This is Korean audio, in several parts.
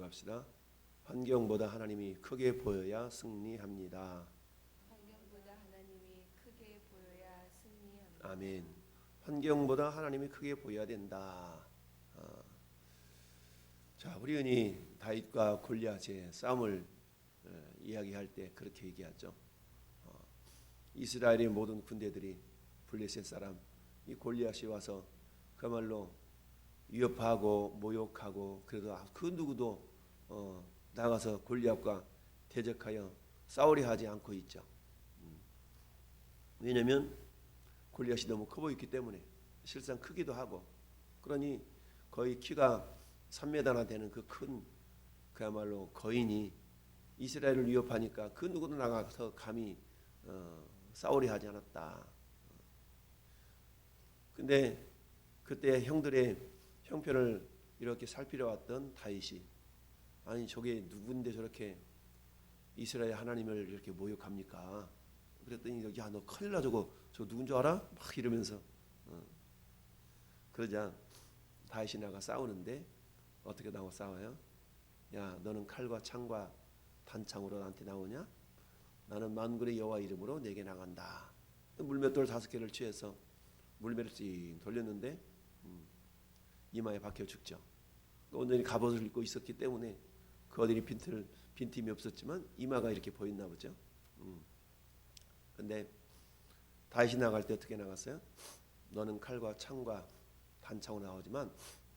합시다. 환경보다 하나님이 크게 보여야 승리합니다. 환경보다 하나님이 크게 보여야 승리합니다. 아멘. 환경보다 하나님이 크게 보여야 된다. 자, 우리 흔히 다윗과 골리앗의 싸움을 이야기할 때 그렇게 얘기하죠. 이스라엘의 모든 군대들이 블레셋 사람 이 골리앗이 와서 그야말로 위협하고 모욕하고 그래도 그 누구도 나가서 골리앗과 대적하여 싸우려 하지 않고 있죠. 왜냐하면 골리앗이 너무 커 보였기 때문에 실상 크기도 하고 그러니 거의 키가 3m나 되는 그 큰 그야말로 거인이 이스라엘을 위협하니까 그 누구도 나가서 감히 싸우려 하지 않았다. 근데 그때 형들의 형편을 이렇게 살피려 왔던 다윗이 아니 저게 누군데 저렇게 이스라엘 하나님을 이렇게 모욕합니까? 그랬더니 야 너 큰일 나 저거 저 누군 줄 알아? 막 이러면서 그러자 다윗이 나가 싸우는데 어떻게 나와 싸워요? 야 너는 칼과 창과 단창으로 나한테 나오냐? 나는 만군의 여호와 이름으로 내게 나간다. 물맷돌 5개를 취해서 물매를 씩 돌렸는데 이마에 박혀 죽죠. 온전히 갑옷을 입고 있었기 때문에 그 어디니 빈틈이 없었지만 이마가 이렇게 보였나 보죠. 근데 다윗이 나갈 때 어떻게 나갔어요? 너는 칼과 창과 단창으로 나오지만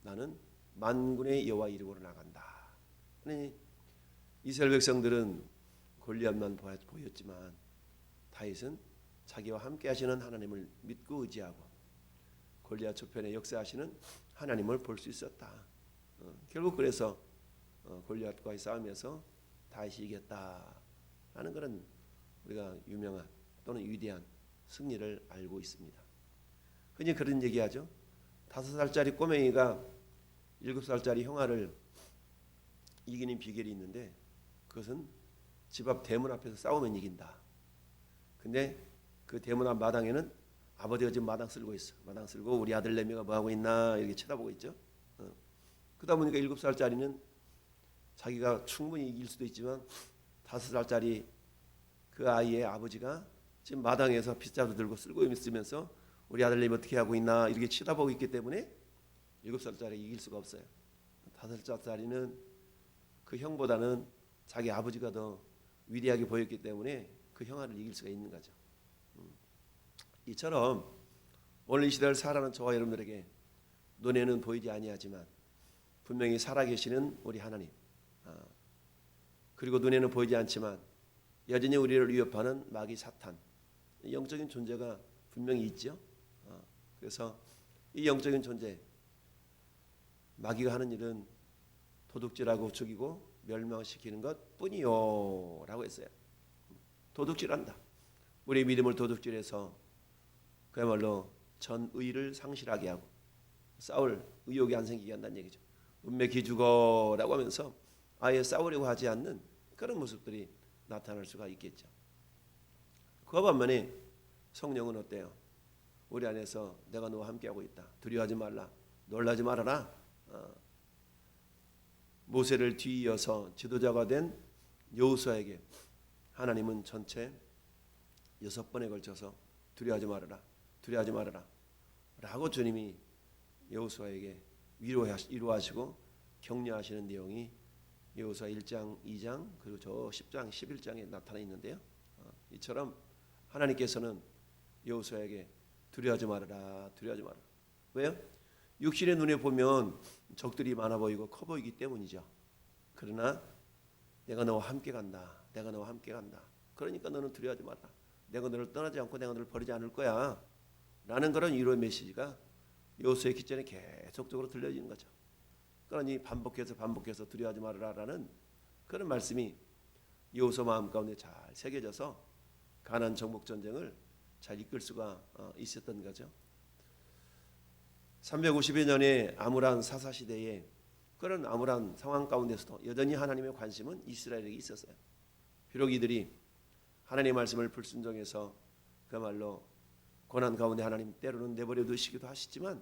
나는 만군의 여호와 이름으로 나간다. 아니 이스라엘 백성들은 골리앗만 보였지만 다윗은 자기와 함께 하시는 하나님을 믿고 의지하고 골리앗 저편에 역사하시는 하나님을 볼 수 있었다. 결국 그래서 골리앗과의 싸움에서 다윗이 이겼다라는 그런 우리가 유명한 또는 위대한 승리를 알고 있습니다. 흔히 그런 얘기하죠. 5살짜리 꼬맹이가 7살짜리 형아를 이기는 비결이 있는데 그것은 집 앞 대문 앞에서 싸우면 이긴다. 근데 그 대문 앞 마당에는 아버지가 지금 마당 쓸고 있어. 마당 쓸고 우리 아들 내미가 뭐 하고 있나 이렇게 쳐다보고 있죠. 그러다 보니까 7살짜리는 자기가 충분히 이길 수도 있지만 5살짜리 그 아이의 아버지가 지금 마당에서 빗자루 들고 쓸고 있으면서 우리 아들 내미 어떻게 하고 있나 이렇게 쳐다보고 있기 때문에 7살짜리 이길 수가 없어요. 5살짜리는 그 형보다는 자기 아버지가 더 위대하게 보였기 때문에 그 형아를 이길 수가 있는 거죠. 이처럼 오늘 이 시대를 살아가는 저와 여러분들에게 눈에는 보이지 아니하지만 분명히 살아계시는 우리 하나님 그리고 눈에는 보이지 않지만 여전히 우리를 위협하는 마귀 사탄 영적인 존재가 분명히 있죠. 그래서 이 영적인 존재 마귀가 하는 일은 도둑질하고 죽이고 멸망시키는 것 뿐이요 라고 했어요. 도둑질한다. 우리의 믿음을 도둑질해서 그야말로 전의를 상실하게 하고 싸울 의욕이 안 생기게 한다는 얘기죠. 운매 기죽어라고 하면서 아예 싸우려고 하지 않는 그런 모습들이 나타날 수가 있겠죠. 그와 반면에 성령은 어때요? 우리 안에서 내가 너와 함께하고 있다. 두려워하지 말라. 놀라지 말아라. 모세를 뒤이어서 지도자가 된 여호수아에게 하나님은 전체 6번에 걸쳐서 두려워하지 말아라. 두려워하지 말아라. 라고 주님이 여호수아에게 위로하시고 격려하시는 내용이 여호수아 1장, 2장 그리고 저 10장, 11장에 나타나 있는데요. 이처럼 하나님께서는 여호수아에게 두려워하지 말아라. 두려워하지 말아라. 왜요? 육신의 눈에 보면 적들이 많아 보이고 커 보이기 때문이죠. 그러나 내가 너와 함께 간다. 내가 너와 함께 간다. 그러니까 너는 두려워하지 마라. 내가 너를 떠나지 않고 내가 너를 버리지 않을 거야. 라는 그런 위로의 메시지가 여호수아의 기전에 계속적으로 들려지는 거죠. 그러니 반복해서 두려워하지 말아라라는 그런 말씀이 여호수아 마음 가운데 잘 새겨져서 가나안 정복 전쟁을 잘 이끌 수가 있었던 거죠. 350여 년의 암울한 사사 시대에 그런 암울한 상황 가운데서도 여전히 하나님의 관심은 이스라엘에게 있었어요. 비록 이들이 하나님의 말씀을 불순종해서 그야말로 고난 가운데 하나님 때로는 내버려 두시기도 하시지만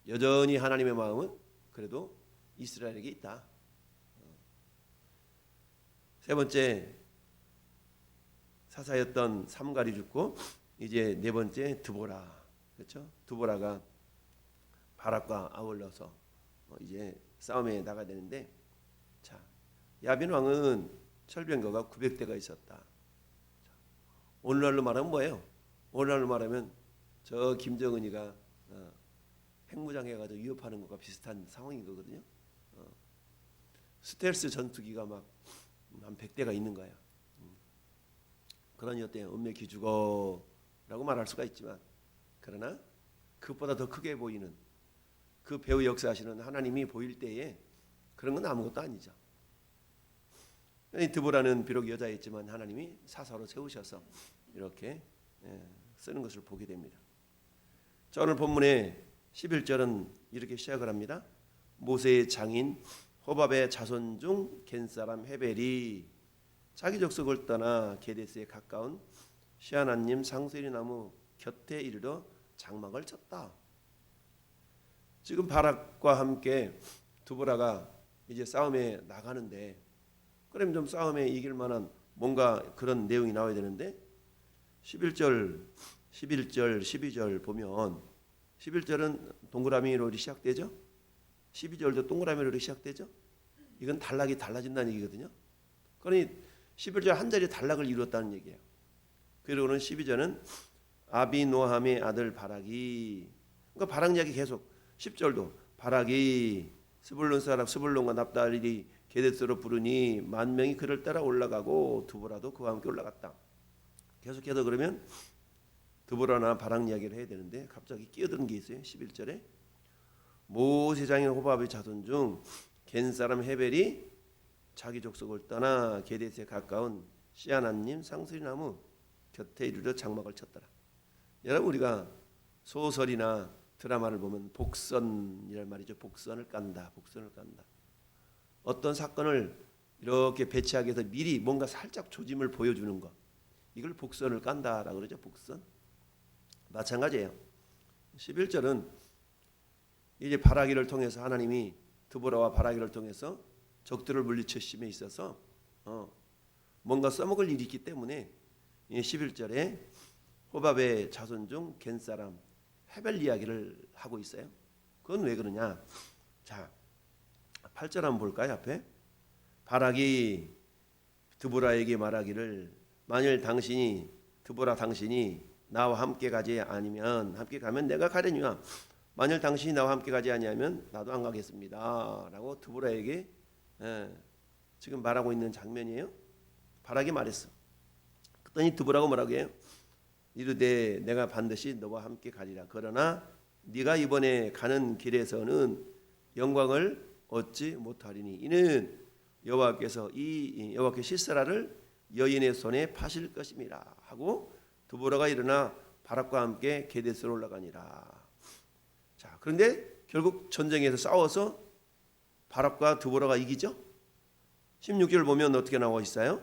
여전히 하나님의 마음은 그래도 이스라엘에게 있다. 세 번째 사사였던 삼갈이 죽고 이제 네 번째 드보라. 그렇죠? 드보라가 바락과 아울러서 이제 싸움에 나가야 되는데, 자, 야빈 왕은 철병거가 900대가 있었다. 자, 오늘날로 말하면 뭐예요? 오늘날로 말하면 저 김정은이가 핵무장 해가지고 위협하는 것과 비슷한 상황인 거거든요. 스텔스 전투기가 막 한 100대가 있는 거야. 그러니 어때요? 은매 기죽어라고 말할 수가 있지만, 그러나 그것보다 더 크게 보이는 그 배후 역사하시는 하나님이 보일 때에 그런 건 아무것도 아니죠. 드보라는 비록 여자였지만 하나님이 사사로 세우셔서 이렇게 쓰는 것을 보게 됩니다. 자, 오늘 본문의 11절은 이렇게 시작을 합니다. 모세의 장인 호밥의 자손 중 겐사람 헤벨이 자기 족속을 떠나 게데스에 가까운 시아나님 상수리 나무 곁에 이르러 장막을 쳤다. 지금 바락과 함께 드보라가 이제 싸움에 나가는데, 그럼 좀 싸움에 이길 만한 뭔가 그런 내용이 나와야 되는데, 11절, 12절 보면 11절은 동그라미로 시작되죠. 12절도 동그라미로 시작되죠. 이건 단락이 달라진다는 얘기거든요. 그러니 11절 한 자리 단락을 이루었다는 얘기예요. 그리고는 12절은 아비노함의 아들 바락이, 그러니까 바락 이야기 계속. 10절도 바락이 스불론 사람 스불론과 납달리 게데스로 부르니 만 명이 그를 따라 올라가고 드보라도 그와 함께 올라갔다. 계속해서 그러면 드보라나 바락 이야기를 해야 되는데 갑자기 끼어든 게 있어요. 11절에 모세 장인 호밥의 자손 중 겐사람 헤벨이 자기 족속을 떠나 게데스에 가까운 시아나님 상수리 나무 곁에 이르러 장막을 쳤더라. 여러분, 우리가 소설이나 드라마를 보면 복선이란 말이죠. 복선을 깐다. 어떤 사건을 이렇게 배치하기 위해서 미리 뭔가 살짝 조짐을 보여주는 것, 이걸 복선을 깐다라고 그러죠. 복선. 마찬가지예요. 11절은 이제 바라기를 통해서 하나님이 드보라와 바라기를 통해서 적들을 물리치심에 있어서 뭔가 써먹을 일이 있기 때문에 11절에 호밥의 자손 중 겐사람 헤벨 이야기를 하고 있어요. 그건 왜 그러냐? 자, 8절 한번 볼까요? 앞에 바락이 드보라에게 말하기를 만일 드보라 당신이 나와 함께 가지 아니면 함께 가면 내가 가려니와 만일 당신이 나와 함께 가지 아니하면 나도 안 가겠습니다 라고 드보라에게 지금 말하고 있는 장면이에요. 바락이 말했어. 그랬더니 드보라가 뭐라고 해요? 이르되 내가 반드시 너와 함께 가리라. 그러나 네가 이번에 가는 길에서는 영광을 얻지 못하리니 이는 여호와께서 여호와께 시스라를 여인의 손에 파실 것임이라 하고 드보라가 일어나 바락과 함께 게데스로 올라가니라. 자, 그런데 결국 전쟁에서 싸워서 바락과 드보라가 이기죠. 16절 보면 어떻게 나와 있어요?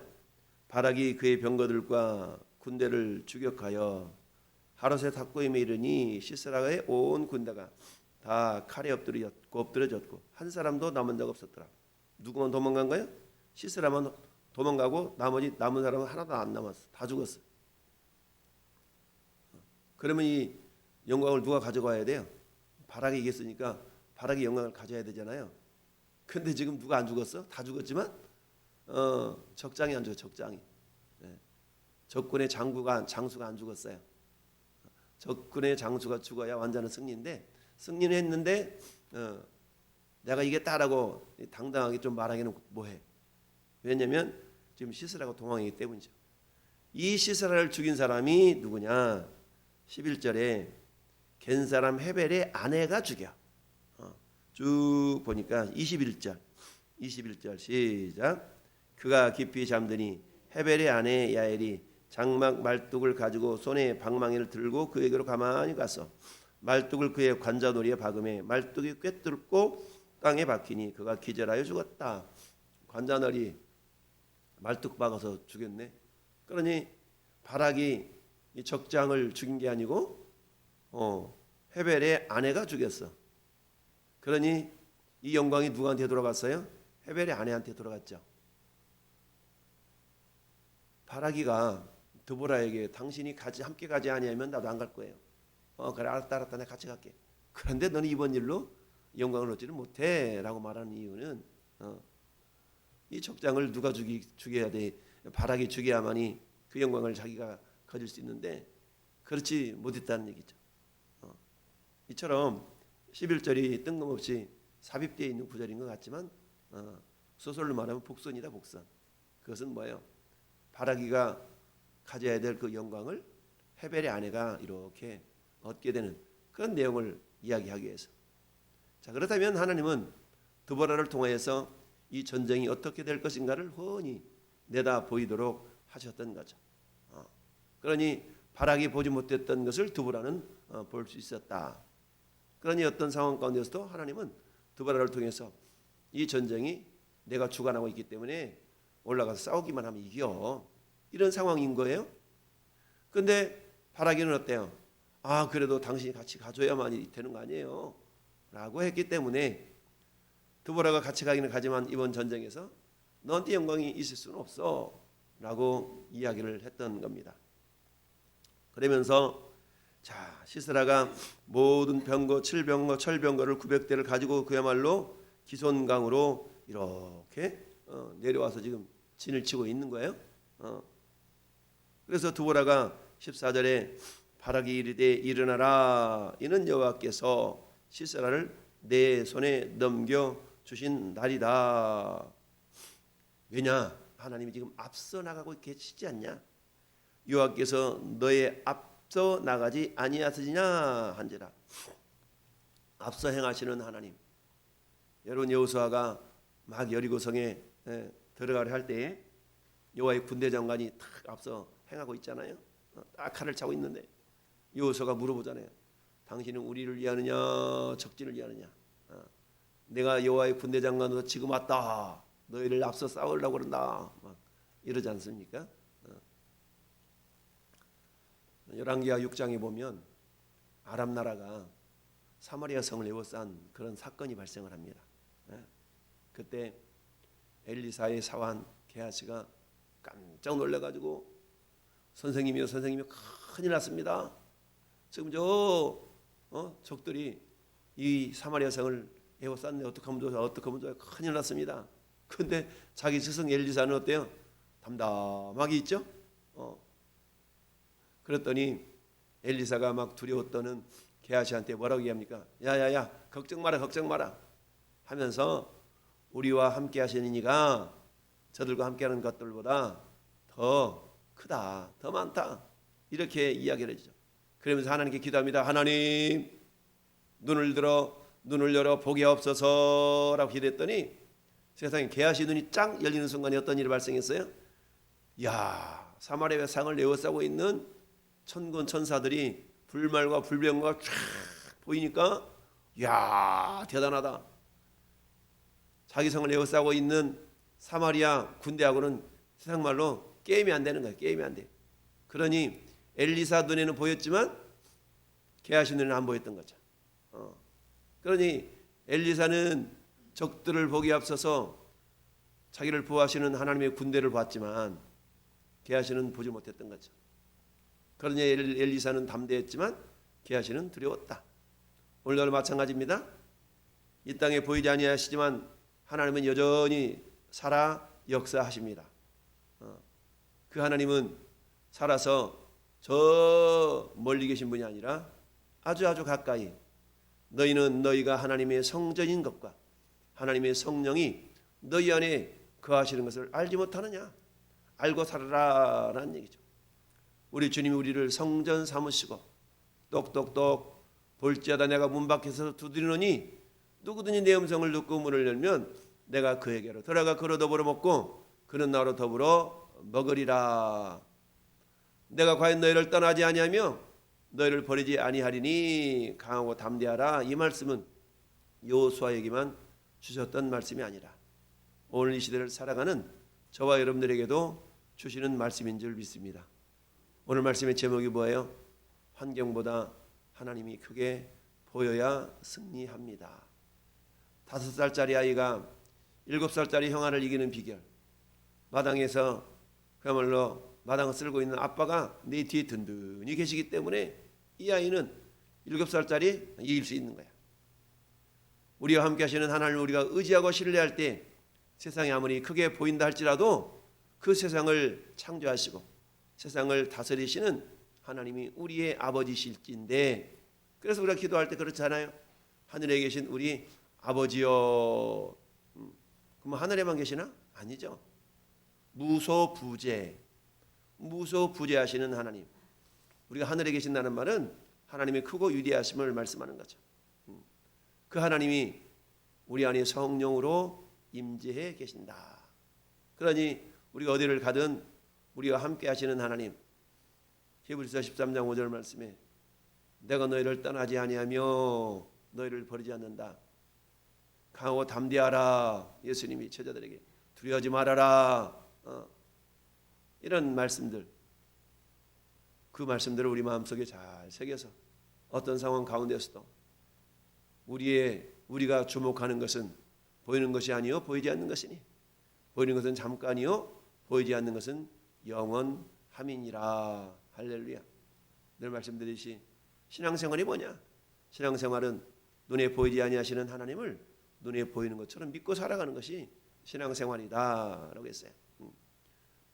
바락이 그의 병거들과 군대를 추격하여 하롯의 탁고임에 이르니 시스라의 온 군대가 다 칼에 엎드려졌고 한 사람도 남은 자 없었더라. 누구만 도망간 거예요? 시스라만 도망가고 나머지 남은 사람은 하나도 안 남았어. 다 죽었어. 그러면 이 영광을 누가 가져가야 돼요? 바락이 이겼으니까 바락이 영광을 가져야 되잖아요. 근데 지금 누가 안 죽었어? 다 죽었지만 적장이 안 죽었어. 적장이. 적군의 장수가 안 죽었어요. 적군의 장수가 죽어야 완전한 승리인데, 승리는 했는데 내가 이겼다라고 당당하게 좀 말하기는 뭐해. 왜냐하면 지금 시스라가 도망이기 때문이죠. 이 시스라를 죽인 사람이 누구냐? 11절에 겐사람 헤벨의 아내가 죽여. 쭉 보니까 21절 시작. 그가 깊이 잠드니 헤벨의 아내 야엘이 장막 말뚝을 가지고 손에 방망이를 들고 그에게로 가만히 가서 말뚝을 그의 관자놀이에 박음에 말뚝이 꿰뚫고 땅에 박히니 그가 기절하여 죽었다. 관자놀이 말뚝 박아서 죽였네. 그러니 바락이 이 적장을 죽인 게 아니고 헤벨의 아내가 죽였어. 그러니 이 영광이 누구한테 돌아갔어요? 헤벨의 아내한테 돌아갔죠. 바라기가 드보라에게 당신이 함께 가지 아니하면 나도 안 갈 거예요. 그래 알았다 내가 같이 갈게. 그런데 너는 이번 일로 영광을 얻지를 못해라고 말하는 이유는 이 족장을 누가 죽여야 돼? 바락이 죽여야만이 그 영광을 자기가 가질 수 있는데 그렇지 못했다는 얘기죠. 이처럼 11절이 뜬금없이 삽입되어 있는 구절인 것 같지만 소설로 말하면 복선이다 복선. 그것은 뭐예요? 바라기가 가져야 될 그 영광을 헤벨의 아내가 이렇게 얻게 되는 그런 내용을 이야기하기 위해서. 자, 그렇다면 하나님은 드보라를 통하여서 이 전쟁이 어떻게 될 것인가를 훤히 내다 보이도록 하셨던 거죠. 그러니 바락이 보지 못했던 것을 드보라는 볼 수 있었다. 그러니 어떤 상황 가운데서도 하나님은 드보라를 통해서 이 전쟁이 내가 주관하고 있기 때문에 올라가서 싸우기만 하면 이겨. 이런 상황인 거예요. 근데 바라기는 어때요? 그래도 당신이 같이 가줘야만 되는 거 아니에요? 라고 했기 때문에 드보라가 같이 가기는 가지만 이번 전쟁에서 너한테 영광이 있을 수는 없어 라고 이야기를 했던 겁니다. 그러면서 자 시스라가 모든 병거, 칠병거, 철병거를 900대를 가지고 그야말로 기손강으로 이렇게 내려와서 지금 진을 치고 있는 거예요. 그래서 드보라가 14절에 바락이 이르되 일어나라 이는 여호와께서 시스라를 내 손에 넘겨 주신 날이다. 왜냐? 하나님이 지금 앞서 나가고 계시지 않냐? 여호와께서 너의 앞서 나가지 아니하시냐 한지라. 앞서 행하시는 하나님. 여러분 여호수아가 막 여리고성에 들어가려 할 때에 여호와의 군대 장관이 탁 앞서 행하고 있잖아요. 딱 칼을 차고 있는데 여호수아가 물어보잖아요. 당신은 우리를 위하느냐 적진을 위하느냐? 내가 여호와의 군대 장관으로 지금 왔다. 너희를 앞서 싸우려고 그런다. 막 이러지 않습니까? 열왕기하 6장에 보면 아람 나라가 사마리아 성을 에워싼 그런 사건이 발생을 합니다. 그때 엘리사의 사환 게하시가 깜짝 놀래가지고 선생님이요 큰일 났습니다. 지금 적들이 이 사마리아 성을 에워쌌네. 어떻게 하면 좋아요? 큰일 났습니다. 근데 자기 스승 엘리사는 어때요? 담담하게 있죠. 그랬더니 엘리사가 막 두려웠더는 게하시한테 뭐라고 얘기합니까? 야야야 걱정 마라 하면서 우리와 함께 하시는 이가 저들과 함께하는 것들보다 더 크다, 더 많다 이렇게 이야기를 해주죠. 그러면서 하나님께 기도합니다. 하나님 눈을 열어 보게 없어서라고 기도했더니 세상에 게하시 눈이 짱 열리는 순간에 어떤 일이 발생했어요? 야 사마리아 상을 에워싸고 있는 천군 천사들이 불말과 불병과 쫙 보이니까 야 대단하다. 자기 성을 에워싸고 있는 사마리아 군대하고는 세상 말로 게임이 안 되는 거예요. 게임이 안 돼. 그러니 엘리사 눈에는 보였지만 게하시 눈에는 안 보였던 거죠. 그러니 엘리사는 적들을 보기 앞서서 자기를 보호하시는 하나님의 군대를 봤지만 게하시는 보지 못했던 거죠. 그러니 엘리사는 담대했지만 게하시는 두려웠다. 오늘도 마찬가지입니다. 이 땅에 보이지 아니하시지만 하나님은 여전히 살아 역사하십니다. 그 하나님은 살아서 저 멀리 계신 분이 아니라 아주 가까이 너희는 너희가 하나님의 성전인 것과 하나님의 성령이 너희 안에 거하시는 것을 알지 못하느냐? 알고 살아라라는 얘기죠. 우리 주님이 우리를 성전 삼으시고 똑똑똑 볼지어다 내가 문 밖에서 두드리노니 누구든지 내 음성을 듣고 문을 열면 내가 그에게로 들어가 그로 더불어 먹고 그는 나로 더불어 먹으리라. 내가 과연 너희를 떠나지 아니하며 너희를 버리지 아니하리니 강하고 담대하라. 이 말씀은 여호수아에게만 주셨던 말씀이 아니라 오늘 이 시대를 살아가는 저와 여러분들에게도 주시는 말씀인 줄 믿습니다. 오늘 말씀의 제목이 뭐예요? 환경보다 하나님이 크게 보여야 승리합니다. 5살짜리 아이가 7살짜리 형아를 이기는 비결. 마당에서 그야말로 마당을 쓸고 있는 아빠가 내 뒤에 든든히 계시기 때문에 이 아이는 7살짜리 이길 수 있는 거야. 우리와 함께 하시는 하나님을 우리가 의지하고 신뢰할 때 세상이 아무리 크게 보인다 할지라도 그 세상을 창조하시고 세상을 다스리시는 하나님이 우리의 아버지실진데, 그래서 우리가 기도할 때 그렇잖아요. 하늘에 계신 우리 아버지여. 그럼 하늘에만 계시나? 아니죠. 무소부재하시는 하나님. 우리가 하늘에 계신다는 말은 하나님의 크고 위대하심을 말씀하는 거죠. 그 하나님이 우리 안에 성령으로 임재해 계신다. 그러니 우리가 어디를 가든 우리와 함께 하시는 하나님. 히브리서 13장 5절 말씀에 내가 너희를 떠나지 아니하며 너희를 버리지 않는다. 강하고 담대하라. 예수님이 제자들에게 두려워하지 말아라. 이런 말씀들, 그 말씀들을 우리 마음속에 잘 새겨서 어떤 상황 가운데서도 우리가 주목하는 것은 보이는 것이 아니요 보이지 않는 것이니 보이는 것은 잠깐이요 보이지 않는 것은 영원함이니라. 할렐루야. 늘 말씀드리시 신앙생활이 뭐냐? 신앙생활은 눈에 보이지 아니하시는 하나님을 눈에 보이는 것처럼 믿고 살아가는 것이 신앙생활이다라고 했어요.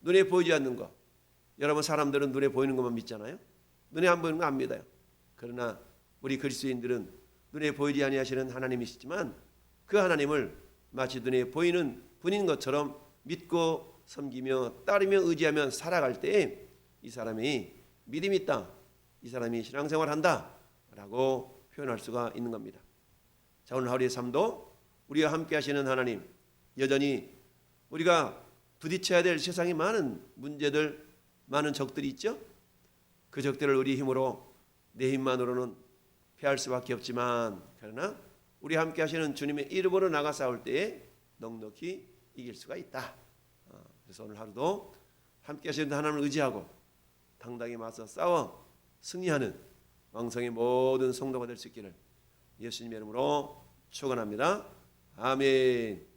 눈에 보이지 않는 것. 여러분 사람들은 눈에 보이는 것만 믿잖아요. 눈에 안 보이는 거 안 믿어요. 그러나 우리 그리스도인들은 눈에 보이지 아니하시는 하나님이시지만 그 하나님을 마치 눈에 보이는 분인 것처럼 믿고 섬기며 따르며 의지하며 살아갈 때에 이 사람이 믿음이 있다, 이 사람이 신앙생활한다 라고 표현할 수가 있는 겁니다. 자, 오늘 하루의 삶도 우리와 함께 하시는 하나님, 여전히 우리가 부딪혀야 될 세상에 많은 문제들, 많은 적들이 있죠. 그 적들을 우리 힘으로, 내 힘만으로는 피할 수밖에 없지만, 그러나 우리 함께 하시는 주님의 이름으로 나가 싸울 때에 넉넉히 이길 수가 있다. 그래서 오늘 하루도 함께 하시는 하나님을 의지하고 당당히 맞서 싸워 승리하는 왕성의 모든 성도가 될 수 있기를 예수님의 이름으로 축원합니다. 아멘.